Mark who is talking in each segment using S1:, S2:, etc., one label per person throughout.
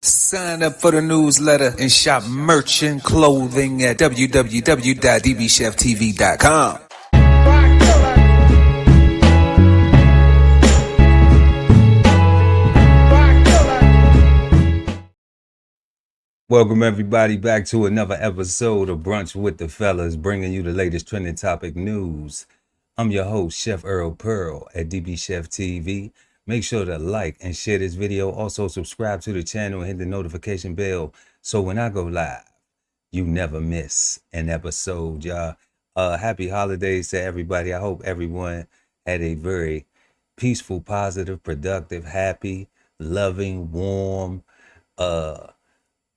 S1: Sign up for the newsletter and shop merch and clothing at www.dbcheftv.com. Welcome everybody back to another episode of Brunch with the Fellas, bringing you the latest trending topic news. I'm your host, Chef Erol Pearl at DBCHEFTV. Make sure to like and share this video. Also subscribe to the channel and hit the notification bell so when I go live, you never miss an episode, y'all. Happy holidays to everybody. I hope everyone had a very peaceful, positive, productive, happy, loving, warm,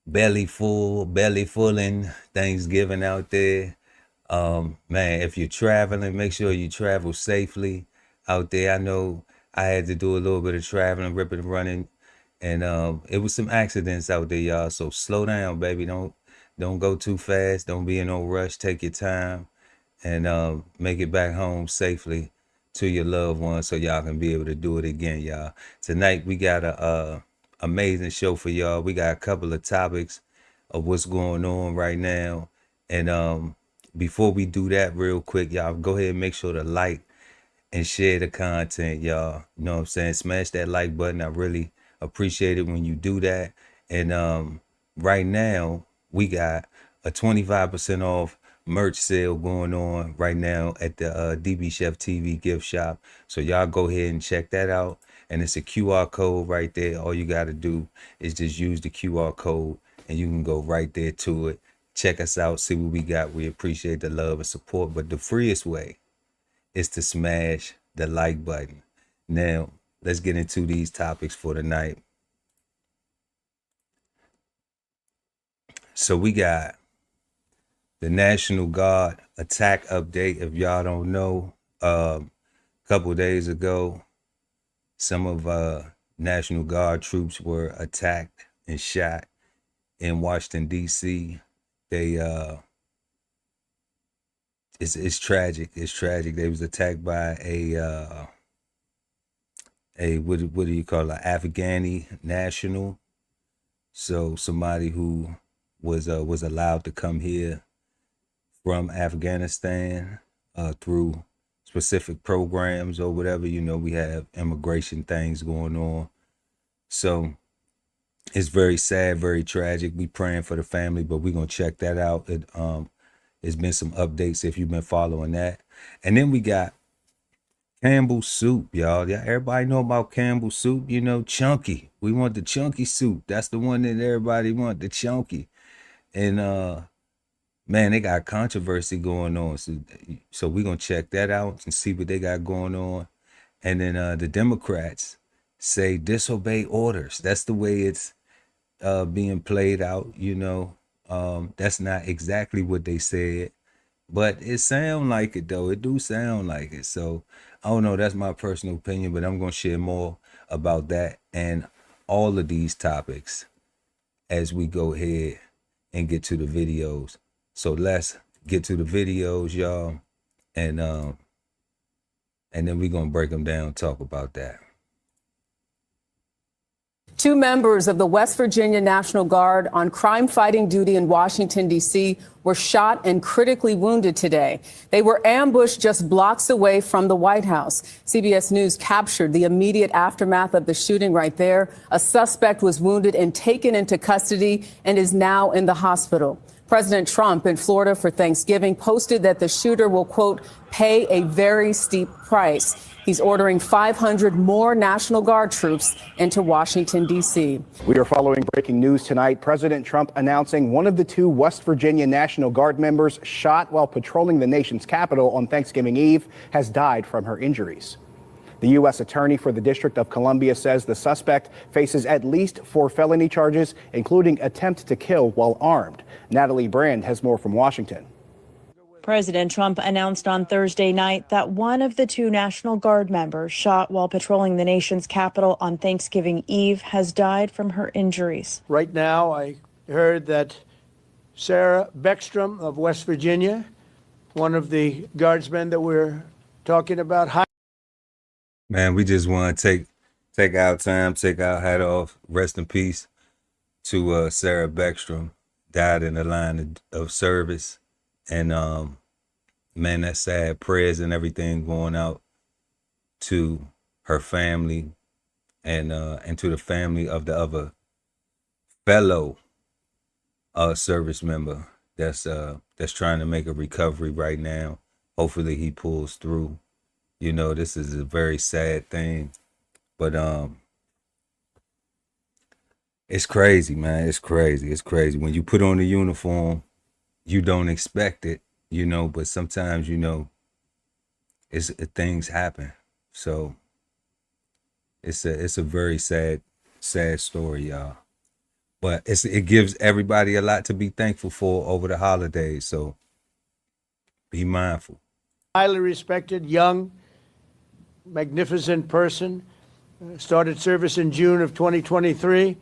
S1: belly fulling Thanksgiving out there. Man, if you're traveling, make sure you travel safely out there. I know I had to do a little bit of traveling, ripping and running, and it was some accidents out there, y'all. So slow down, baby. Don't go too fast. Don't be in no rush. Take your time and make it back home safely to your loved ones so y'all can be able to do it again, y'all. Tonight we got a amazing show for y'all. We got a couple of topics of what's going on right now, and before we do that, real quick, y'all, go ahead and make sure to like and share the content, y'all. You know what I'm saying? Smash that like button. I really appreciate it when you do that. And right now we got a 25% off merch sale going on right now at the DBCHEFTV gift shop. So y'all go ahead and check that out. And it's a QR code right there. All you got to do is just use the QR code and you can go right there to it. Check us out, see what we got. We appreciate the love and support. But the freest way is to smash the like button. Now, let's get into these topics for tonight. So we got the National Guard attack update. If y'all don't know, a couple days ago, some of National Guard troops were attacked and shot in Washington, D.C. It's tragic. It's tragic. They was attacked by a what do you call it? Afghani national. So somebody who was allowed to come here from Afghanistan through specific programs or whatever. You know, we have immigration things going on. So it's very sad, very tragic. We praying for the family, but we're gonna check that out. There's been some updates if you've been following that. And then we got Campbell soup, y'all. Yeah, everybody know about Campbell soup, you know, chunky. We want the chunky soup. That's the one that everybody want, the chunky. And man, they got controversy going on. So we're gonna check that out and see what they got going on. And then the Democrats say disobey orders. That's the way it's being played out, you know. That's not exactly what they said, but it sound like it though. It do sound like it. So I don't know, that's my personal opinion, but I'm gonna share more about that and all of these topics as we go ahead and get to the videos. So let's get to the videos, y'all, and then we're gonna break them down, talk about that.
S2: Two members of the West Virginia National Guard on crime-fighting duty in Washington, D.C. were shot and critically wounded today. They were ambushed just blocks away from the White House. CBS News captured the immediate aftermath of the shooting right there. A suspect was wounded and taken into custody and is now in the hospital. President Trump in Florida for Thanksgiving posted that the shooter will, quote, pay a very steep price. He's ordering 500 more National Guard troops into Washington, D.C.
S3: We are following breaking news tonight. President Trump announcing one of the two West Virginia National Guard members shot while patrolling the nation's capital on Thanksgiving Eve has died from her injuries. The U.S. Attorney for the District of Columbia says the suspect faces at least 4 felony charges, including attempt to kill while armed. Natalie Brand has more from Washington.
S4: President Trump announced on Thursday night that one of the two National Guard members shot while patrolling the nation's capital on Thanksgiving Eve has died from her injuries.
S5: Right now, I heard that Sarah Beckstrom of West Virginia, one of the guardsmen that we're talking about.
S1: Man, we just want to take our time, take our hat off, rest in peace to Sarah Beckstrom, died in the line of service. And man, that's sad. Prayers and everything going out to her family and to the family of the other fellow service member that's trying to make a recovery right now. Hopefully he pulls through. You know, this is a very sad thing, but it's crazy, man. It's crazy. It's crazy. When you put on the uniform, you don't expect it, you know, but sometimes, you know, things happen. So it's a very sad story, y'all. But it gives everybody a lot to be thankful for over the holidays. So be mindful.
S5: Highly respected, young, magnificent person. Started service in June of 2023.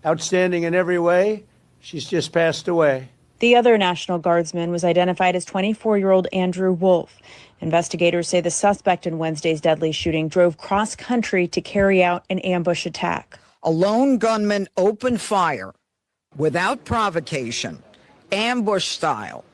S5: Outstanding in every way. She's just passed away.
S4: The other National Guardsman was identified as 24-year-old Andrew Wolf. Investigators say the suspect in Wednesday's deadly shooting drove cross-country to carry out an ambush attack.
S6: A lone gunman opened fire without provocation, ambush style,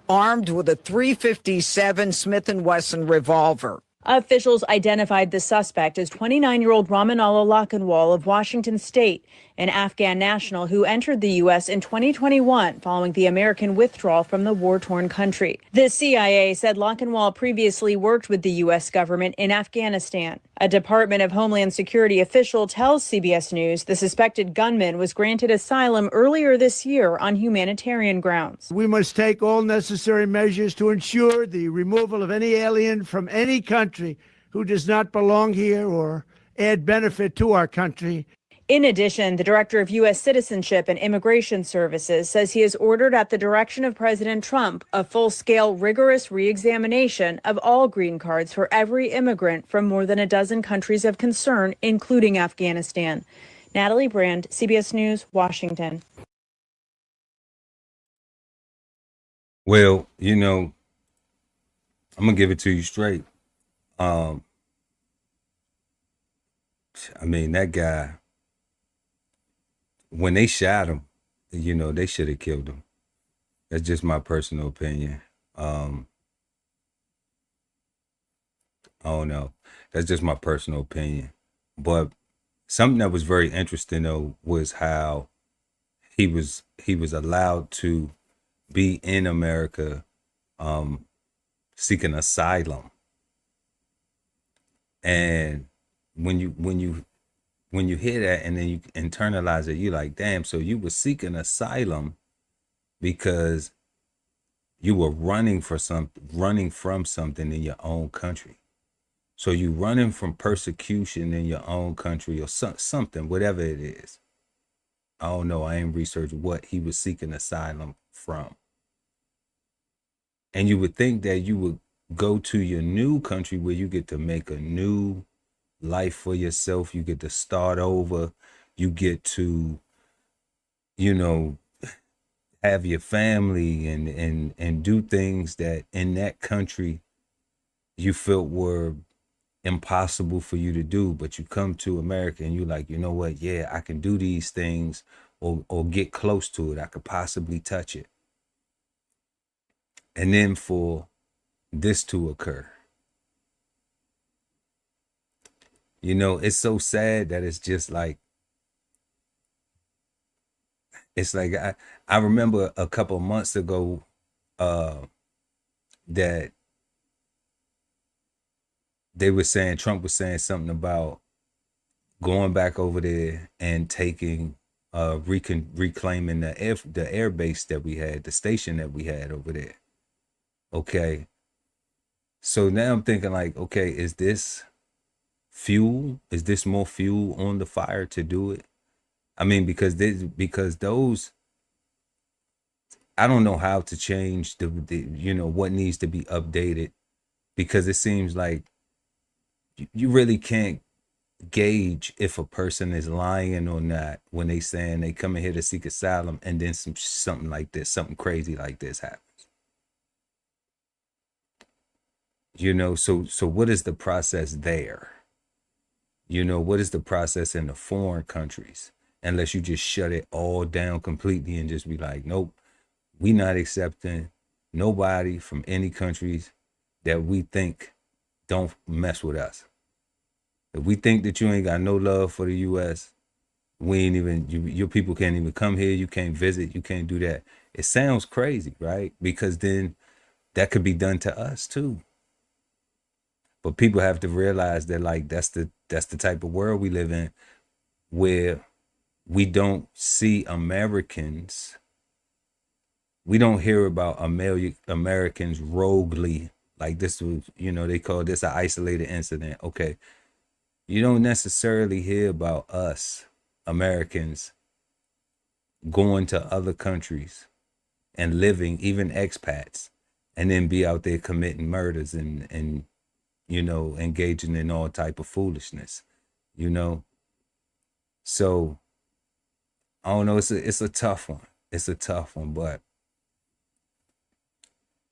S6: armed with a .357 Smith & Wesson revolver.
S4: Officials identified the suspect as 29-year-old Ramanallah Lakhanwal of Washington State, an Afghan national who entered the U.S. in 2021 following the American withdrawal from the war-torn country. The CIA said Lakhanwal previously worked with the U.S. government in Afghanistan. A Department of Homeland Security official tells CBS News the suspected gunman was granted asylum earlier this year on humanitarian grounds.
S5: We must take all necessary measures to ensure the removal of any alien from any country who does not belong here or add benefit to our country.
S4: In addition, the director of U.S. Citizenship and Immigration Services says he has ordered at the direction of President Trump a full-scale, rigorous re-examination of all green cards for every immigrant from more than a dozen countries of concern, including Afghanistan. Natalie Brand, CBS News, Washington.
S1: Well, you know, I'm gonna give it to you straight. I mean, that guy, when they shot him, you know, they should have killed him. That's just my personal opinion. I don't know. That's just my personal opinion. But something that was very interesting though was how he was allowed to be in America seeking asylum. And when you hear that and then you internalize it, you're like, damn, so you were seeking asylum because you were running from something in your own country. So you running from persecution in your own country or something, whatever it is. I don't know. I ain't researched what he was seeking asylum from. And you would think that you would go to your new country where you get to make a new life for yourself. You get to start over. You get to, you know, have your family and do things that in that country you felt were impossible for you to do. But you come to America and you're like, you know what? Yeah, I can do these things or get close to it. I could possibly touch it. And then for this to occur, you know, it's so sad that it's just like, it's like, I remember a couple of months ago that they were saying, Trump was saying something about going back over there and taking, reclaiming the air base that we had, the station that we had over there. Okay. So now I'm thinking like, okay, is this fuel? Is this more fuel on the fire to do it? I mean, because those, I don't know how to change the you know, what needs to be updated, because it seems like you really can't gauge if a person is lying or not when they saying they come in here to seek asylum and then something like this, something crazy like this happens. You know, so what is the process there? You know, what is the process in the foreign countries? unless you just shut it all down completely and just be like, nope, we not accepting nobody from any countries that we think don't mess with us. If we think that you ain't got no love for the U.S., we ain't even, your people can't even come here. You can't visit. You can't do that. It sounds crazy, right? Because then that could be done to us too. But people have to realize that, like, that's the type of world we live in, where we don't see Americans. We don't hear about Americans roguely. Like, this was, they call this an isolated incident. Okay. You don't necessarily hear about us Americans going to other countries and living, even expats, and then be out there committing murders and engaging in all type of foolishness, So I don't know. It's a tough one. It's a tough one, but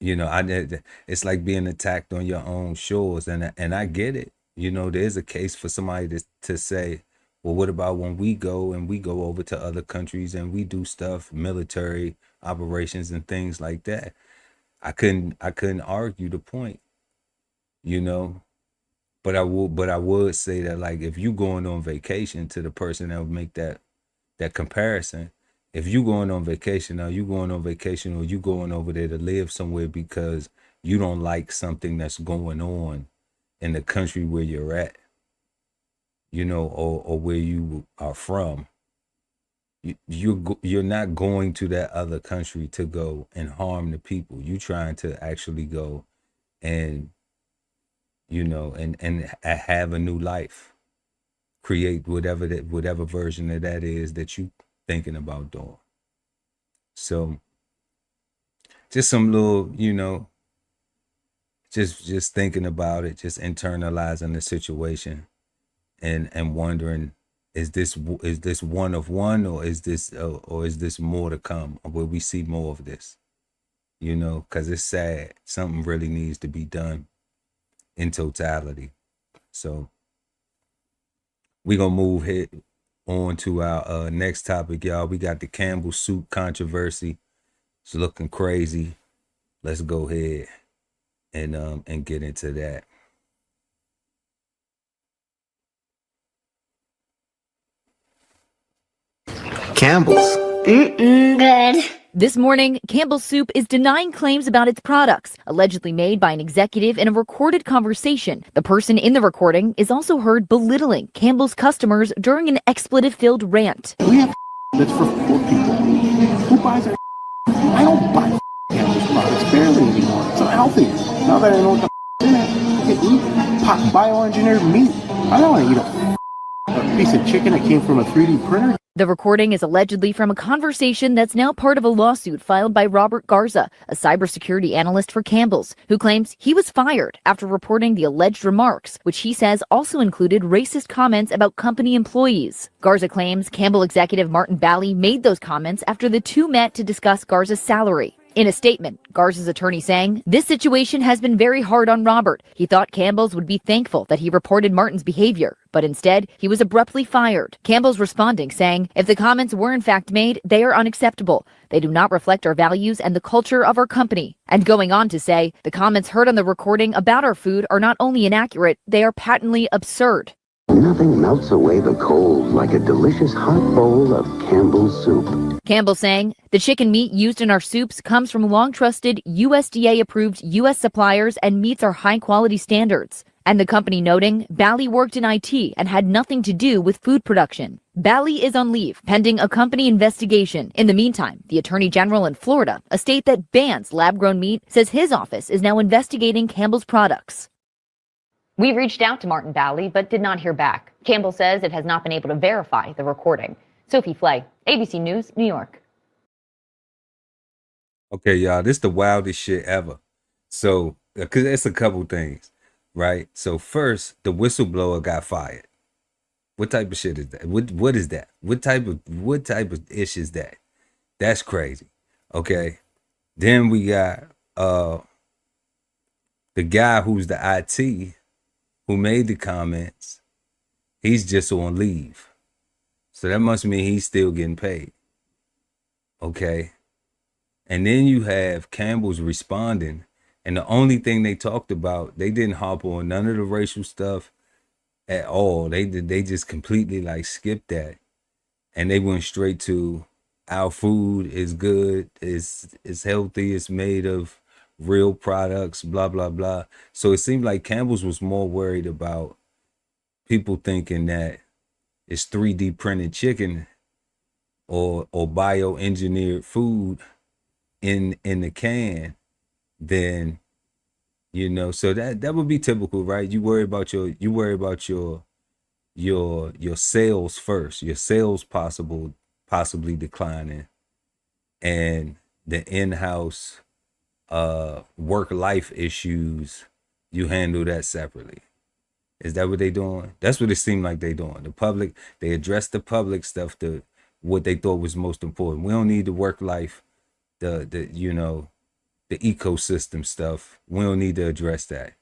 S1: it's like being attacked on your own shores, and I get it. There's a case for somebody to say, well, what about when we go over to other countries and we do stuff, military operations and things like that. I couldn't argue the point, but I would say that, like, if you going on vacation, to the person that would make that comparison, if you going on vacation, or you going over there to live somewhere because you don't like something that's going on in the country where you're at, or where you are from, you're not going to that other country to go and harm the people. You trying to actually go and and have a new life, create whatever version of that is that you thinking about doing. So just some little, just thinking about it, just internalizing the situation, and wondering, is this one of one, or is this more to come? Or will we see more of this? Because it's sad. Something really needs to be done in totality. So we're gonna move on to our next topic, y'all. We got the Campbell soup controversy. It's looking crazy. Let's go ahead and get into that.
S7: Campbell's.
S8: Good.
S9: This morning, Campbell's Soup is denying claims about its products, allegedly made by an executive in a recorded conversation. The person in the recording is also heard belittling Campbell's customers during an expletive-filled rant.
S7: We have that's for poor people. Who buys our I don't buy Campbell's products barely anymore. It's unhealthy. Now that I know what the in it, I can eat bioengineered meat. I don't want to eat a piece of chicken that came from a 3D printer.
S9: The recording is allegedly from a conversation that's now part of a lawsuit filed by Robert Garza, a cybersecurity analyst for Campbell's, who claims he was fired after reporting the alleged remarks, which he says also included racist comments about company employees. Garza claims Campbell executive Martin Bally made those comments after the two met to discuss Garza's salary. In a statement, Garza's attorney saying, "This situation has been very hard on Robert. He thought Campbell's would be thankful that he reported Martin's behavior, but instead, he was abruptly fired." Campbell's responding, saying, "If the comments were in fact made, they are unacceptable. They do not reflect our values and the culture of our company." And going on to say, "The comments heard on the recording about our food are not only inaccurate, they are patently absurd."
S10: Nothing melts away the cold like a delicious hot bowl of Campbell's soup.
S9: Campbell saying, "The chicken meat used in our soups comes from long-trusted USDA-approved U.S. suppliers and meets our high-quality standards." And the company noting, Bally worked in IT and had nothing to do with food production. Bally is on leave, pending a company investigation. In the meantime, the Attorney General in Florida, a state that bans lab-grown meat, says his office is now investigating Campbell's products.
S11: We reached out to Martin Bally, but did not hear back. Campbell says it has not been able to verify the recording. Sophie Flay, ABC News, New York.
S1: Okay, y'all, this is the wildest shit ever. So, because it's a couple things, right? So first, the whistleblower got fired. What type of shit is that? What is that? What type of ish is that? That's crazy. Okay. Then we got the guy who's the IT who made the comments. He's just on leave. So that must mean he's still getting paid. Okay. And then you have Campbell's responding. And the only thing they talked about, they didn't hop on none of the racial stuff at all. They just completely like skipped that. And they went straight to our food is good, it's healthy, it's made of real products, blah, blah, blah. So it seemed like Campbell's was more worried about people thinking that it's 3D printed chicken or bioengineered food in the can than, you know. So that would be typical, right? You worry about your sales first, your sales possibly declining, and the in-house work-life issues, you handle that separately. Is that what they doing? That's what it seemed like they doing. The public, they addressed the public stuff, to what they thought was most important. We don't need the work life, the you know, the ecosystem stuff. We don't need to address that.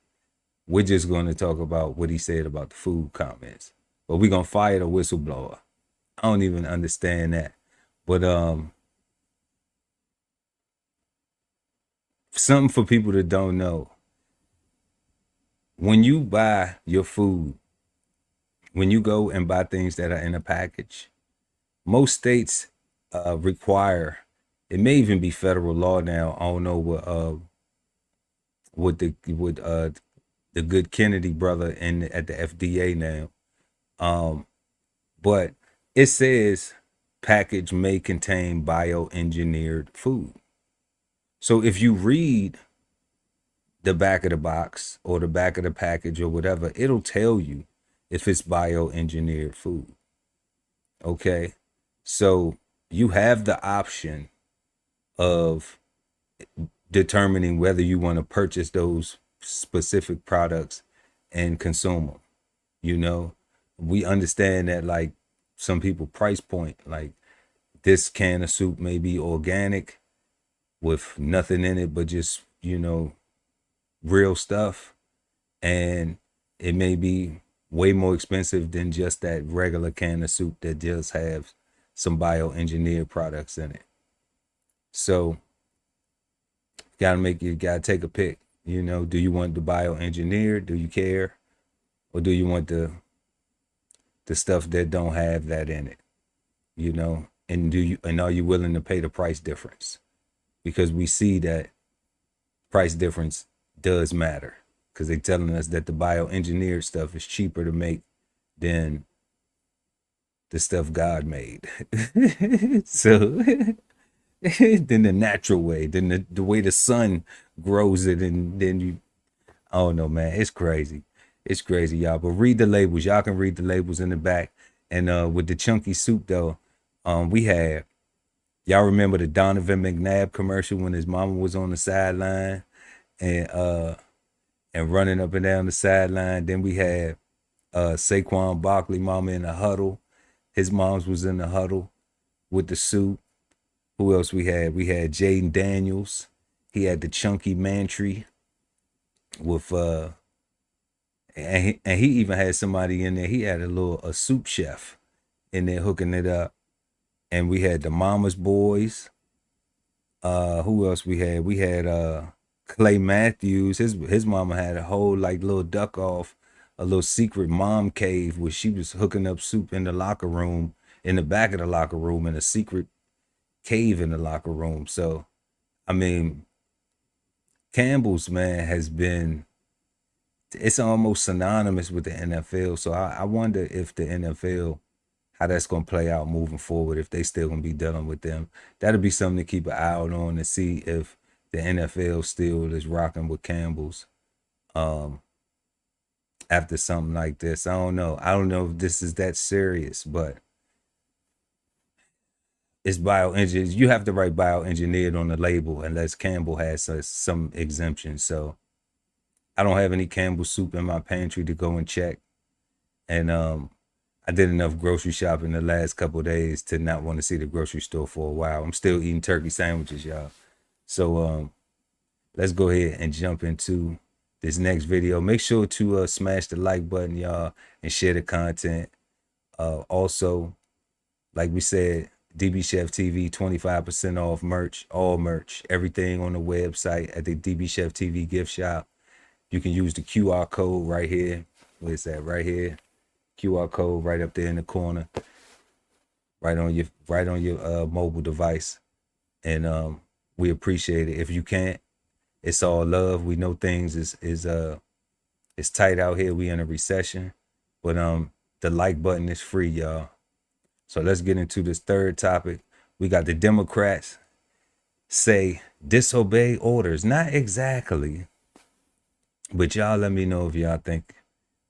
S1: We're just going to talk about what he said about the food comments. But we're going to fire the whistleblower. I don't even understand that. But something for people that don't know. When you buy your food, when you go and buy things that are in a package, most states require, it may even be federal law now. I don't know what the good Kennedy brother at the FDA now. But it says package may contain bioengineered food. So if you read the back of the box or the back of the package or whatever, it'll tell you if it's bioengineered food. Okay. So you have the option of determining whether you want to purchase those specific products and consume them. You know, we understand that, like, some people price point, like, this can of soup may be organic with nothing in it but just, you know, real stuff, and it may be way more expensive than just that regular can of soup that just have some bioengineered products in it. So you gotta take a pick. You know, do you want the bioengineered? Do you care? Or do you want the stuff that don't have that in it? You know, and are you willing to pay the price difference? Because we see that price difference does matter, because they're telling us that the bioengineered stuff is cheaper to make than the stuff God made. So than the natural way, than the way the sun grows it, and then you, I don't know, man. It's crazy. It's crazy, y'all. But read the labels. Y'all can read the labels in the back. And with the chunky soup though, we had, y'all remember the Donovan McNabb commercial when his mama was on the sideline and running up and down the sideline. Then we had Saquon Barkley mama in the huddle. His mom's was in the huddle with the soup. Who else we had? We had Jaden Daniels. He had the chunky mantry with and he even had somebody in there. He had a soup chef in there hooking it up. And we had the Mama's Boys. Who else we had? We had Clay Matthews. His mama had a whole like little duck off, a little secret mom cave where she was hooking up soup in the locker room, in the back of the locker room, in a secret cave in the locker room. So, I mean, Campbell's, man, has been, it's almost synonymous with the NFL. So I wonder if the NFL, how that's going to play out moving forward, if they still going to be dealing with them. That'll be something to keep an eye out on, to see if the NFL still is rocking with Campbell's after something like this. I don't know. I don't know if this is that serious, but it's bioengineered. You have to write bioengineered on the label unless Campbell has some exemption. So I don't have any Campbell soup in my pantry to go and check. And I did enough grocery shopping the last couple of days to not want to see the grocery store for a while. I'm still eating turkey sandwiches, y'all. So let's go ahead and jump into this next video. Make sure to smash the like button, y'all, and share the content. Also, like we said, DBCHEFTV 25% off merch, all merch, everything on the website at the DBCHEFTV gift shop. You can use the QR code right here. Where's that? Right here. QR code right up there in the corner, right on your mobile device. And we appreciate it. If you can't, it's all love. We know things is tight out here. We in a recession, but the like button is free, y'all. So let's get into this third topic. We got the Democrats say disobey orders. Not exactly, but y'all let me know if y'all think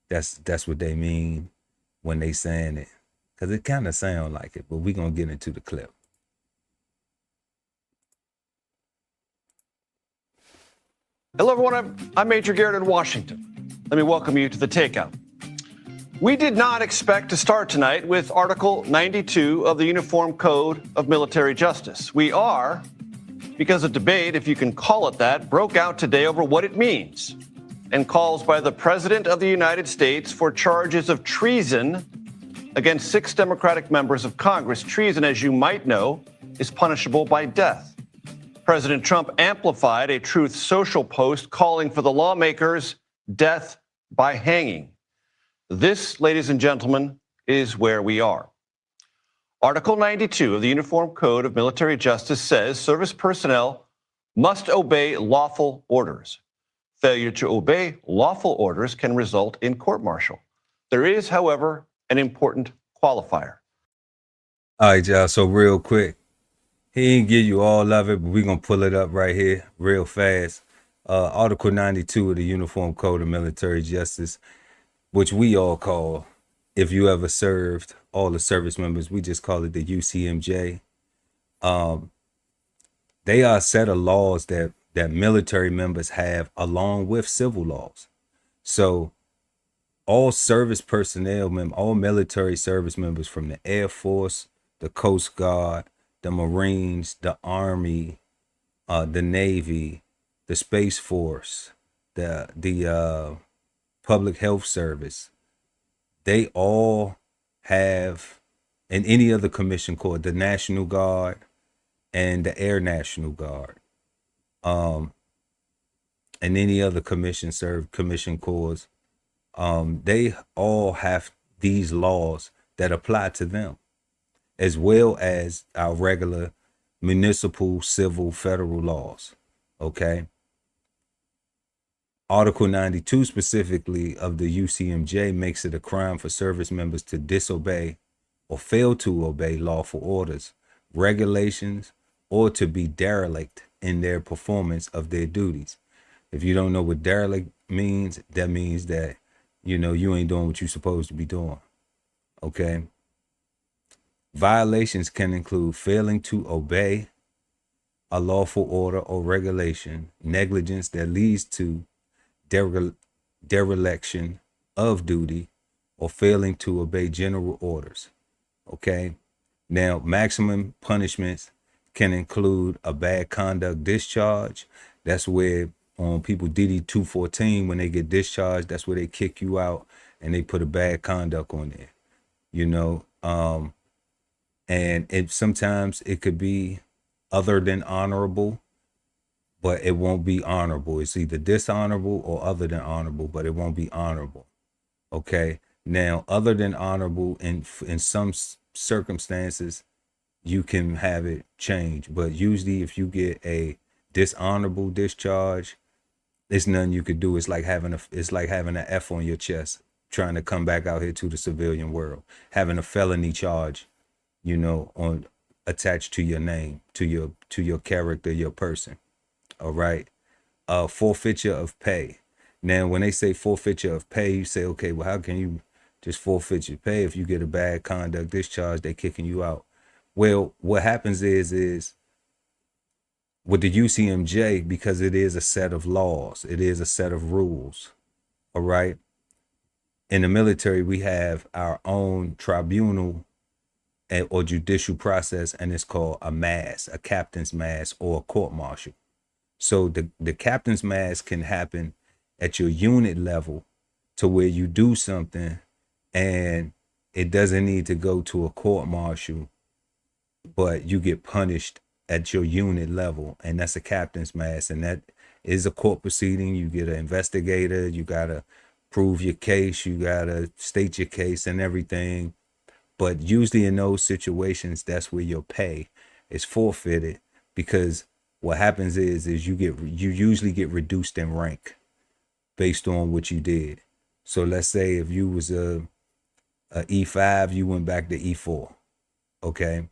S1: that's what they mean when they saying it, because it kind of sound like it. But we gonna get into the clip.
S12: Hello, everyone. I'm Major Garrett in Washington. Let me welcome you to the Takeout. We did not expect to start tonight with Article 92 of the Uniform Code of Military Justice. We are, because a debate, if you can call it that, broke out today over what it means and calls by the President of the United States for charges of treason against 6 Democratic members of Congress. Treason, as you might know, is punishable by death. President Trump amplified a Truth Social post calling for the lawmakers' death by hanging. This, ladies and gentlemen, is where we are. Article 92 of the Uniform Code of Military Justice says service personnel must obey lawful orders. Failure to obey lawful orders can result in court-martial. There is, however, an important qualifier.
S1: All right, y'all. So real quick, he ain't give you all of it, but we're going to pull it up right here real fast. Article 92 of the Uniform Code of Military Justice, which we all call, if you ever served, all the service members, we just call it the UCMJ. They are a set of laws that military members have along with civil laws. So all service personnel, all military service members from the Air Force, the Coast Guard, the Marines, the Army, the Navy, the Space Force, the Public Health Service, they all have, and any other commission corps, the National Guard and the Air National Guard, and any other commission corps, they all have these laws that apply to them, as well as our regular municipal, civil, federal laws. Okay. Article 92 specifically of the UCMJ makes it a crime for service members to disobey or fail to obey lawful orders, regulations, or to be derelict in their performance of their duties. If you don't know what derelict means, that means that, you ain't doing what you're supposed to be doing. Okay. Violations can include failing to obey a lawful order or regulation, negligence that leads to dereliction of duty, or failing to obey general orders. Okay. Now, maximum punishments can include a bad conduct discharge. That's where people DD 214, when they get discharged, that's where they kick you out and they put a bad conduct on there. And sometimes it could be other than honorable, but it won't be honorable. It's either dishonorable or other than honorable, but it won't be honorable. Okay. Now, other than honorable, in some circumstances, you can have it change. But usually if you get a dishonorable discharge, there's nothing you could do. It's like having an F on your chest, trying to come back out here to the civilian world, having a felony charge, on attached to your name, to your character, your person. All right. Forfeiture of pay. Now, when they say forfeiture of pay, you say, okay, well, how can you just forfeit your pay if you get a bad conduct discharge? They kicking you out. Well, what happens is with the UCMJ, because it is a set of laws, it is a set of rules. All right. In the military, we have our own tribunal or judicial process, and it's called a mass, a captain's mass, or a court martial. So the captain's mass can happen at your unit level, to where you do something and it doesn't need to go to a court martial but you get punished at your unit level, and that's a captain's mast, and that is a court proceeding. You get an investigator, you gotta prove your case, you gotta state your case and everything. But usually in those situations, that's where your pay is forfeited, because what happens is you usually get reduced in rank based on what you did. So let's say if you was a E5, you went back to E4. Okay.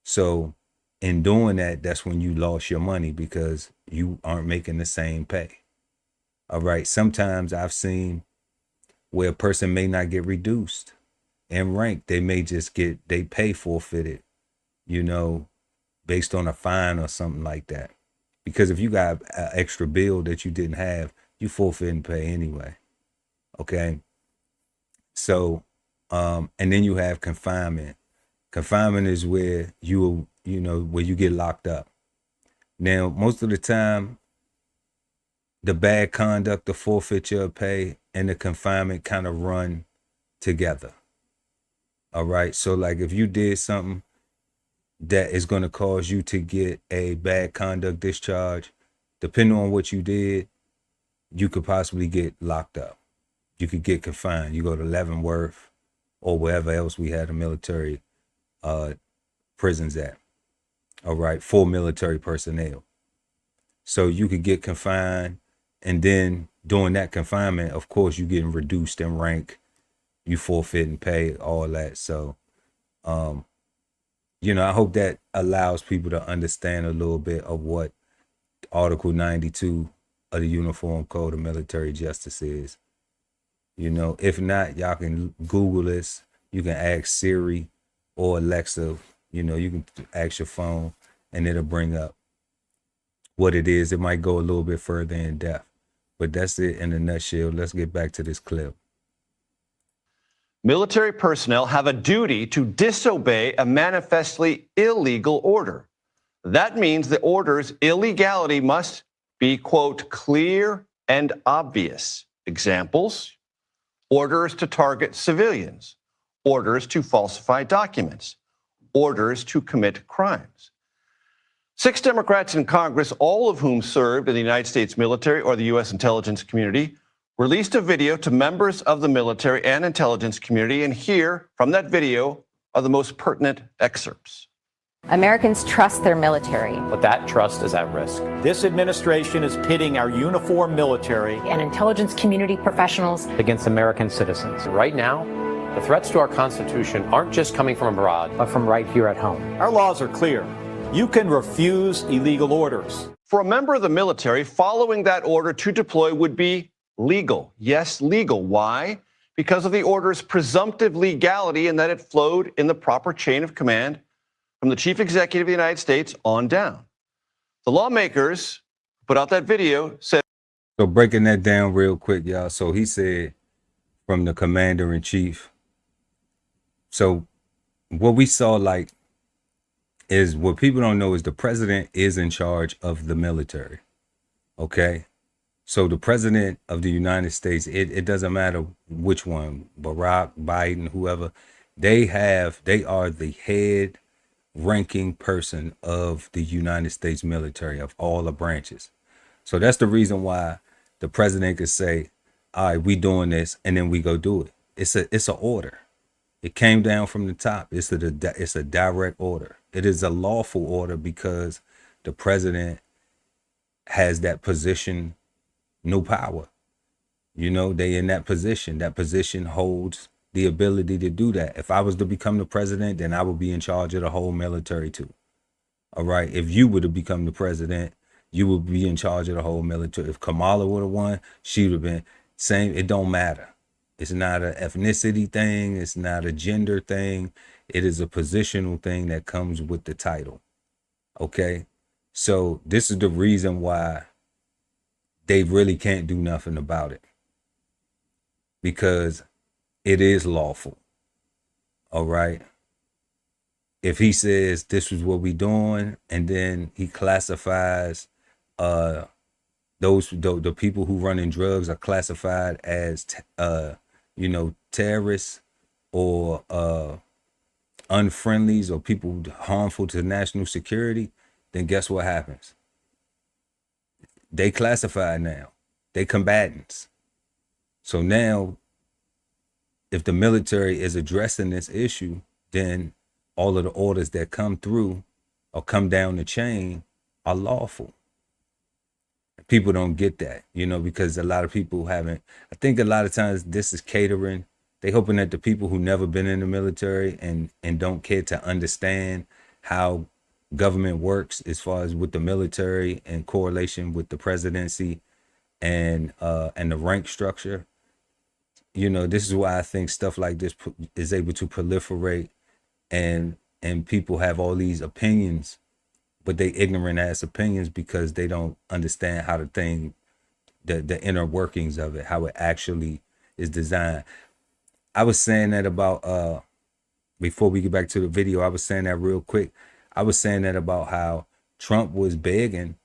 S1: So in doing that, that's when you lost your money, because you aren't making the same pay. All right. Sometimes I've seen where a person may not get reduced in rank. They may just get they pay forfeited, you know, based on a fine or something like that. Because if you got an extra bill that you didn't have, you forfeit and pay anyway. Okay. So, and then you have confinement. Confinement is where where you get locked up. Now, most of the time, the bad conduct, the forfeiture of pay, and the confinement kind of run together. All right. So like if you did something that is going to cause you to get a bad conduct discharge, depending on what you did, you could possibly get locked up. You could get confined. You go to Leavenworth or wherever else we had the military prisons at. All right. For military personnel. So you could get confined, and then during that confinement, of course, you're getting reduced in rank. You forfeit and pay, all that. So, I hope that allows people to understand a little bit of what Article 92 of the Uniform Code of Military Justice is. If not, y'all can Google this. You can ask Siri or Alexa. You can ask your phone, and it'll bring up what it is. It might go a little bit further in depth, but that's it in a nutshell. Let's get back to this clip.
S12: Military personnel have a duty to disobey a manifestly illegal order. That means the order's illegality must be, quote, clear and obvious. Examples: orders to target civilians, orders to falsify documents, orders to commit crimes. 6 Democrats in Congress, all of whom served in the United States military or the U.S. intelligence community, released a video to members of the military and intelligence community, and here from that video are the most pertinent excerpts.
S13: Americans trust their military.
S14: But that trust is at risk. This administration is pitting our uniformed military
S13: And intelligence community professionals
S14: against American citizens. Right now, the threats to our Constitution aren't just coming from abroad, but from right here at home. Our laws are clear. You can refuse illegal orders.
S12: For a member of the military, following that order to deploy would be legal. Yes, legal. Why? Because of the order's presumptive legality and that it flowed in the proper chain of command from the Chief Executive of the United States on down. The lawmakers who put out that video said.
S1: So breaking that down real quick, y'all. So he said from the commander in chief. So what we saw is what people don't know is the president is in charge of the military. Okay. So the president of the United States, it doesn't matter which one, Barack, Biden, whoever, they are the head ranking person of the United States military, of all the branches. So that's the reason why the president could say, all right, we doing this, and then we go do it. It's an order. It came down from the top. It's a direct order. It is a lawful order because the president has that position, no power. They in that position. That position holds the ability to do that. If I was to become the president, then I would be in charge of the whole military too. All right. If you were to become the president, you would be in charge of the whole military. If Kamala would have won, she would have been same. It don't matter. It's not an ethnicity thing. It's not a gender thing. It is a positional thing that comes with the title. Okay. So this is the reason why they really can't do nothing about it, because it is lawful. All right. If he says this is what we doing, and then he classifies the people who run in drugs are classified as terrorists or unfriendlies or people harmful to national security, then guess what happens? They classified now. They combatants. So now, if the military is addressing this issue, then all of the orders that come through or come down the chain are lawful. People don't get that, because a lot of people haven't. I think a lot of times this is catering. They hoping that the people who never been in the military and don't care to understand how government works as far as with the military and correlation with the presidency and the rank structure. This is why I think stuff like this is able to proliferate and people have all these opinions, but they ignorant ass opinions because they don't understand how the inner workings of it, how it actually is designed. I was saying that about, before we get back to the video, I was saying that real quick. I was saying that about how Trump was begging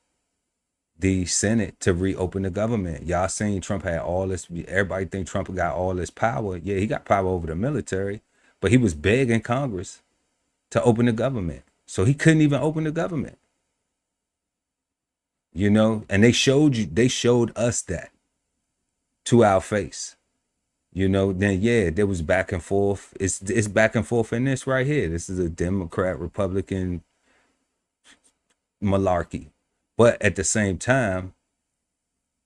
S1: the Senate to reopen the government. Y'all seen Trump had all this, everybody think Trump got all this power. Yeah, he got power over the military, but he was begging Congress to open the government. So he couldn't even open the government. And they showed us that to our face. Then yeah, there was back and forth. It's back and forth in this right here. This is a Democrat Republican malarkey. But at the same time,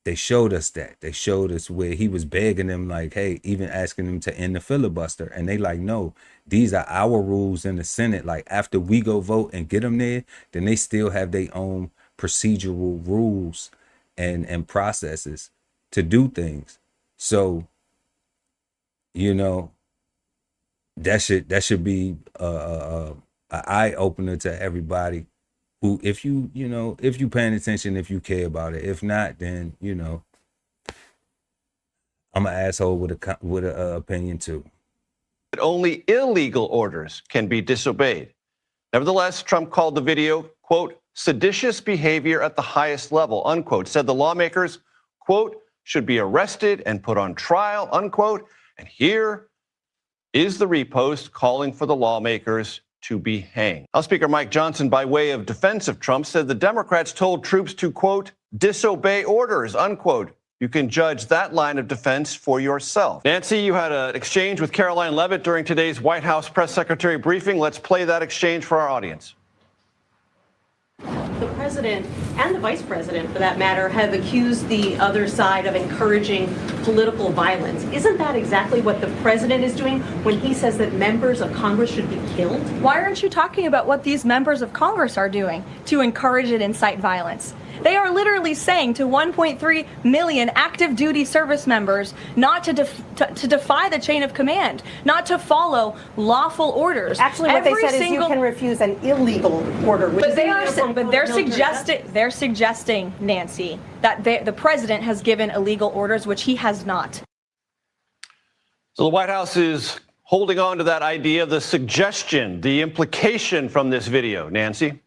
S1: they showed us that. They showed us where he was begging them, like, hey, even asking them to end the filibuster. And they like, no, these are our rules in the Senate. Like, after we go vote and get them there, then they still have their own procedural rules and processes to do things. So, that should be a eye opener to everybody. Who, if you paying attention, if you care about it. If not, then I'm an asshole with a opinion too.
S12: But only illegal orders can be disobeyed. Nevertheless, Trump called the video, quote, seditious behavior at the highest level, unquote. Said the lawmakers, quote, should be arrested and put on trial, unquote. And here is the repost calling for the lawmakers to be hanged. House Speaker Mike Johnson, by way of defense of Trump, said the Democrats told troops to, quote, disobey orders, unquote. You can judge that line of defense for yourself. Nancy, you had an exchange with Caroline Leavitt during today's White House press secretary briefing. Let's play that exchange for our audience.
S15: The president and the vice president, for that matter, have accused the other side of encouraging political violence. Isn't that exactly what the president is doing when he says that members of Congress should be killed?
S16: Why aren't you talking about what these members of Congress are doing to encourage and incite violence? They are literally saying to 1.3 million active duty service members not to defy the chain of command, not to follow lawful orders.
S15: Actually, what they said is you can refuse an illegal order.
S16: But they're suggesting, Nancy, that the president has given illegal orders, which he has not.
S12: So the White House is holding on to that idea, the suggestion, the implication from this video. Nancy?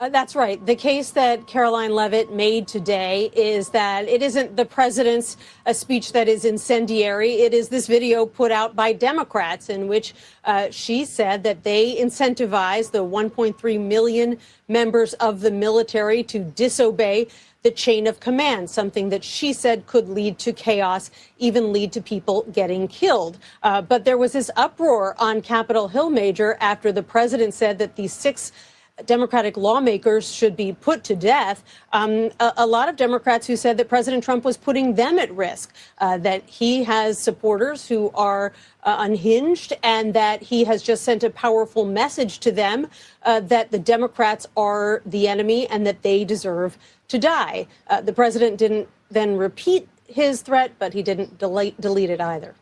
S15: That's right. The case that Caroline Leavitt made today is that it isn't the president's speech that is incendiary. It is this video put out by Democrats in which she said that they incentivize the 1.3 million members of the military to disobey the chain of command, something that she said could lead to chaos, even lead to people getting killed. But there was this uproar on Capitol Hill, Major, after the president said that these 6 Democratic lawmakers should be put to death. A lot of Democrats who said that President Trump was putting them at risk, that he has supporters who are unhinged, and that he has just sent a powerful message to them that the Democrats are the enemy and that they deserve to die. The president didn't then repeat his threat, but he didn't delete it either.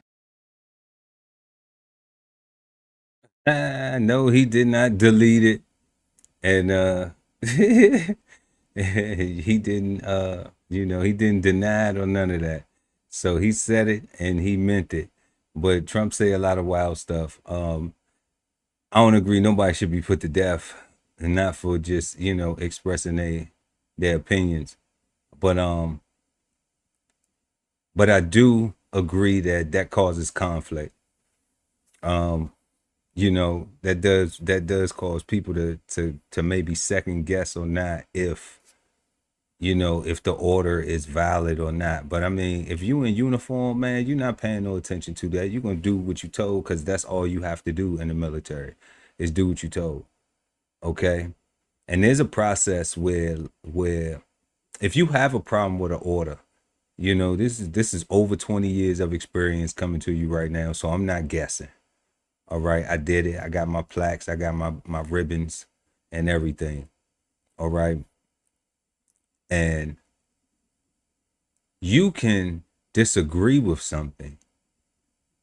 S1: No, he did not delete it. And he didn't he didn't deny it or none of that. So he said it and he meant it. But Trump say a lot of wild stuff. I don't agree nobody should be put to death, and not for just, expressing their opinions. But I do agree that causes conflict. You know, that does cause people to maybe second guess or not if, you know, if the order is valid or not. But I mean, if you in uniform, man, you're not paying no attention to that. You're gonna do what you told, because that's all you have to do in the military, is do what you told. Okay. And there's a process where if you have a problem with an order, you know, this is over 20 years of experience coming to you right now. So I'm not guessing. All right. I did it. I got my plaques. I got my ribbons and everything. All right. And you can disagree with something,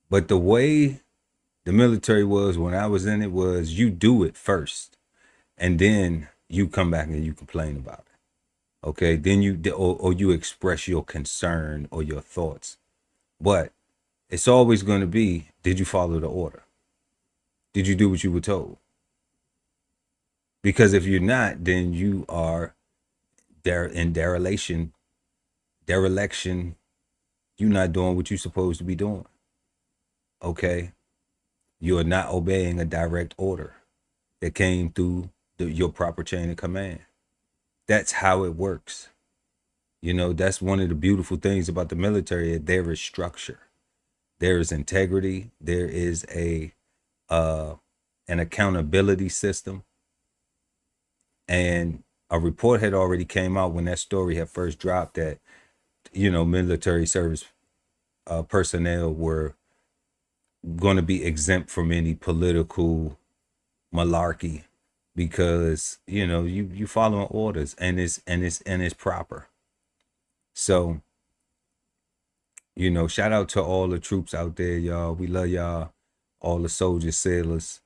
S1: but the way the military was when I was in it was you do it first, and then you come back and you complain about it. Okay. Then or you express your concern or your thoughts. But it's always going to be, did you follow the order? Did you do what you were told? Because if you're not, then you are there in dereliction. You're not doing what you're supposed to be doing. Okay. You're not obeying a direct order that came through your proper chain of command. That's how it works. You know, that's one of the beautiful things about the military. There is structure. There is integrity. There is an accountability system. And a report had already came out when that story had first dropped that, you know, military service personnel were going to be exempt from any political malarkey, because, you know, you following orders, and it's proper. So, you know, shout out to all the troops out there, y'all. We love y'all, all the soldiers, sailors.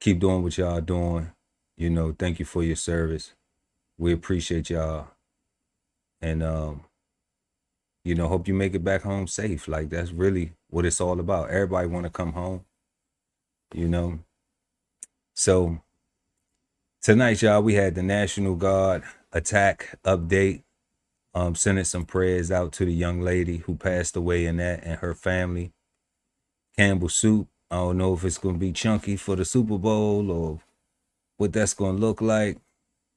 S1: Keep doing what y'all doing. You know, thank you for your service. We appreciate y'all. And, you know, hope you make it back home safe. Like, that's really what it's all about. Everybody want to come home, you know. So tonight, y'all, we had the National Guard attack update. Sending some prayers out to the young lady who passed away in that, and her family. Campbell Soup. I don't know if it's going to be chunky for the Super Bowl or what that's going to look like.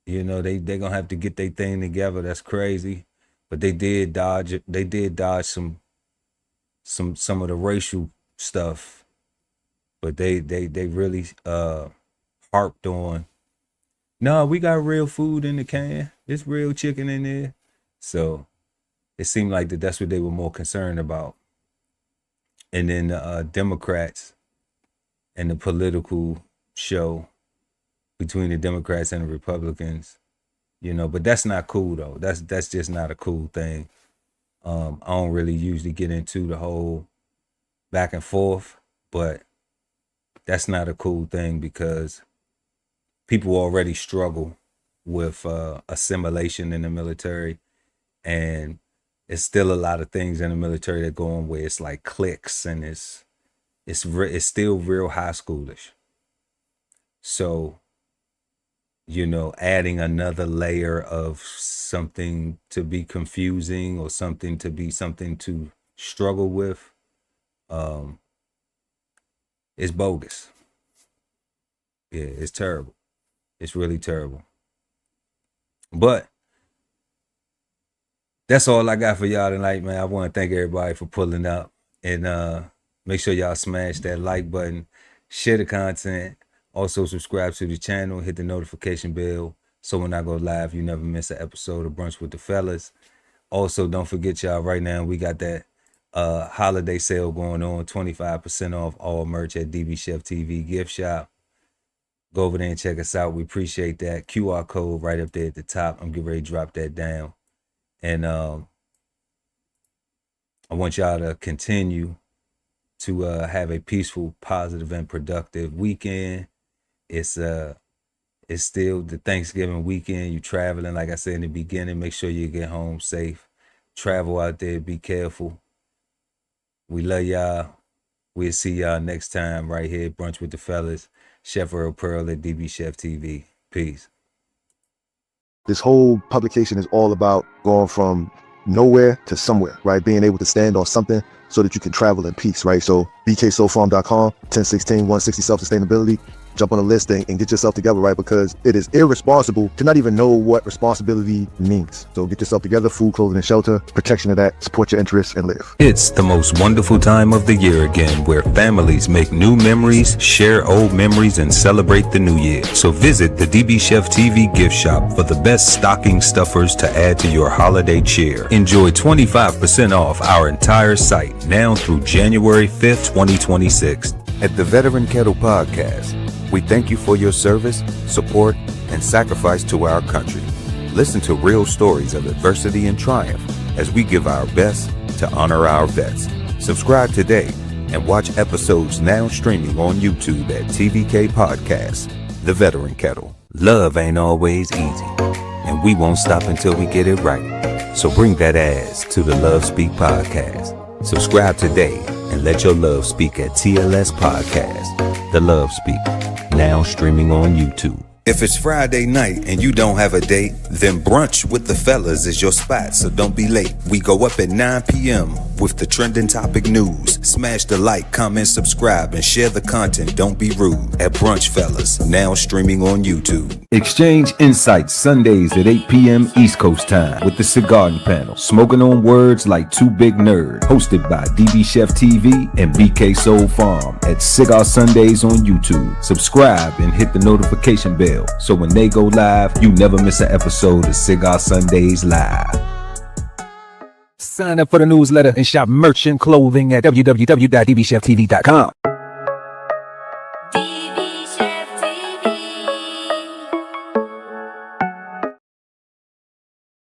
S1: You know, they're going to have to get their thing together. That's crazy. But they did dodge some of the racial stuff. But they really harped on, no, we got real food in the can. There's real chicken in there. So it seemed like that's what they were more concerned about. And then the Democrats and the political show between the Democrats and the Republicans, you know, but that's not cool though. That's just not a cool thing. I don't really usually get into the whole back and forth, but that's not a cool thing, because people already struggle with assimilation in the military, and it's still a lot of things in the military that go on where it's like cliques, and it's still real high schoolish. So, you know, adding another layer of something to be confusing or something to struggle with, is bogus. Yeah, it's terrible. It's really terrible. But that's all I got for y'all tonight, man. I want to thank everybody for pulling up, and make sure y'all smash that like button, share the content, also subscribe to the channel, hit the notification bell, so when I go live, you never miss an episode of Brunch with the Fellas. Also, don't forget, y'all, right now we got that holiday sale going on, 25% off all merch at DBCHEFTV gift shop. Go over there and check us out. We appreciate that. QR code right up there at the top. I'm getting ready to drop that down. And I want y'all to continue to have a peaceful, positive, and productive weekend. It's still the Thanksgiving weekend. You're traveling, like I said in the beginning. Make sure you get home safe. Travel out there. Be careful. We love y'all. We'll see y'all next time right here, Brunch with the Fellas. Chef Erol Pearl at DBCHEFTV. Peace.
S17: This whole publication is all about going from nowhere to somewhere, right? Being able to stand on something so that you can travel in peace, right? So bksoulfarm.com, 1016 160 self-sustainability. Jump on the list and get yourself together, right? Because it is irresponsible to not even know what responsibility means. So get yourself together, food, clothing, and shelter, protection of that, support your interests, and live.
S1: It's the most wonderful time of the year again, where families make new memories, share old memories, and celebrate the new year. So visit the DBCHEFTV gift shop for the best stocking stuffers to add to your holiday cheer. Enjoy 25% off our entire site now through January 5th, 2026. At the Veteran Kettle Podcast, we thank you for your service, support, and sacrifice to our country. Listen to real stories of adversity and triumph as we give our best to honor our vets. Subscribe today and watch episodes now streaming on YouTube at TVK Podcasts, The Veteran Kettle. Love ain't always easy, and we won't stop until we get it right. So bring that ass to the Love Speak Podcast. Subscribe today and let your love speak at TLS Podcast, The Love Speak, now streaming on YouTube. If it's Friday night and you don't have a date, then Brunch with the Fellas is your spot, so don't be late. We go up at 9 p.m. with the trending topic news. Smash the like, comment, subscribe, and share the content. Don't be rude at Brunch Fellas, now streaming on YouTube. Exchange insights Sundays at 8 p.m. East Coast time with the Cigar Panel, smoking on words like two big nerds. Hosted by DBCHEFTV and BK Soul Farm at Cigar Sundays on YouTube. Subscribe and hit the notification bell, so when they go live, you never miss an episode of Cigar Sundays Live. Sign up for the newsletter and shop merch and clothing at www.dbcheftv.com.